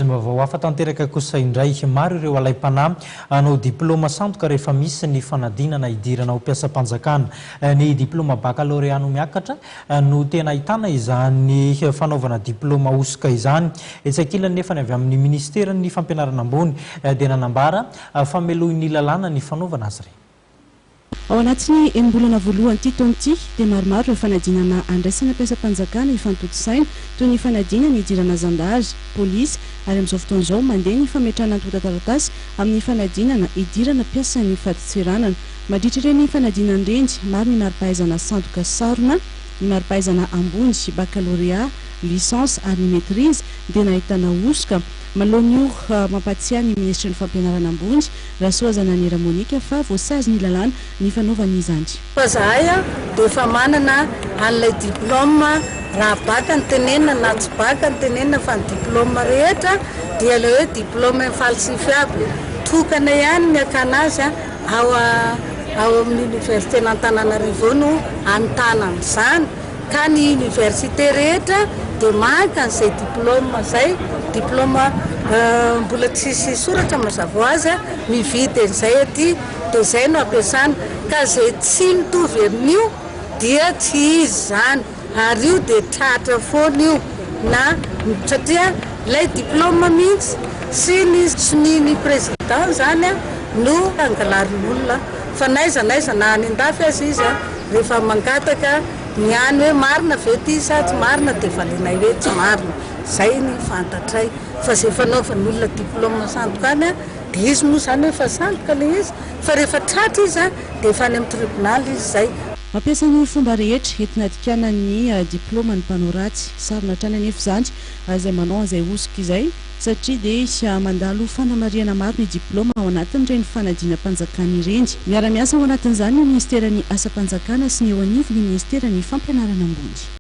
Vaovao hafa tanteraka kosa indray maro ireo alaim-panahy no diplôma sandoka rehefa misy ny fanadinana idirana ho mpiasam-panjakana. Ny diplôma baccalauréat no miakatra no tena ahitana izany fanaovana diplôma osoka izany. Etsakilany nefa avy amin'ny ministeran'ny fampianarana ambony dia nanambara famelohan'ny lalàna ny fanaovana azy ireny. Ao anatin'ny enim-bolana voalohany ity taona ity dia maromaro ireo fanadinana andraisana mpiasam-panjakana ifantotsaina toy ny fanadinana idirana zandary, polisy ary amin'izao fotoana izao mandeha ny fametrahana antotan-taratasy amin'ny fanadinana idirana mpiasan'ny fatotsiranana. Mandritra ireny fanadinana ireny maro ny mari-pahaizana sandoka sarona, ny mari-pahaizana ambony baccalauréat, licence ary ny maîtrise dia nahitana osoka. Malohany mampatsiahy ny ministra ny fampianarana ambony Rasoazana Nera Monika fa voasazy ny lalàna ny fanaovana izany. Fa zahay dia efa manana an'ilay diplôma raha baka ny tenenina na tsy baka ny tenenina fa ny diplôma rehetra dia ilay hoe diplôma falsifiable. Tokana ihany miakana azy ao amin'ny université n'Antananarivo no anotana amin'izany ka ny université rehetra dia maka an'izay diplôma zay. Diplôma mbola tsisy soratra mazava ho azy mividy an'izay aty dia izay no ampiasana ka izay tsy mitovy amin'io dia tsy izy zany ary io dia tratra foana io na satria ilay diplôma mihitsy sy ny président zany no angalarin'ny olona fa naiza na any andafy azy izy rehefa mangataka niany hoe marina ve ty sa tsy marina dia valinay hoe tsy marina. Zay ny fantatray fa izay fanaovan'ny olona diplôma sandoka any dia izy moa zany efa sandoka le izy fa rehefa tratra izy dia efa any amin'ny tribunal izy zay. Mampiasa ny fomba rehetra entina adikana ny diplôma ny mpanao ratsy sarona hatrany anefa izany izay manao an'izay osoka izay satria dia mandalo fanamariana maro ny diplôma ao anatin'ireny fanadinam-panjakana ireny. Miara-miasa ao anatin'izany ny ministeran'ny asa-panjakana sy ny eo anivon'ny ministeran'ny fampianarana ambony.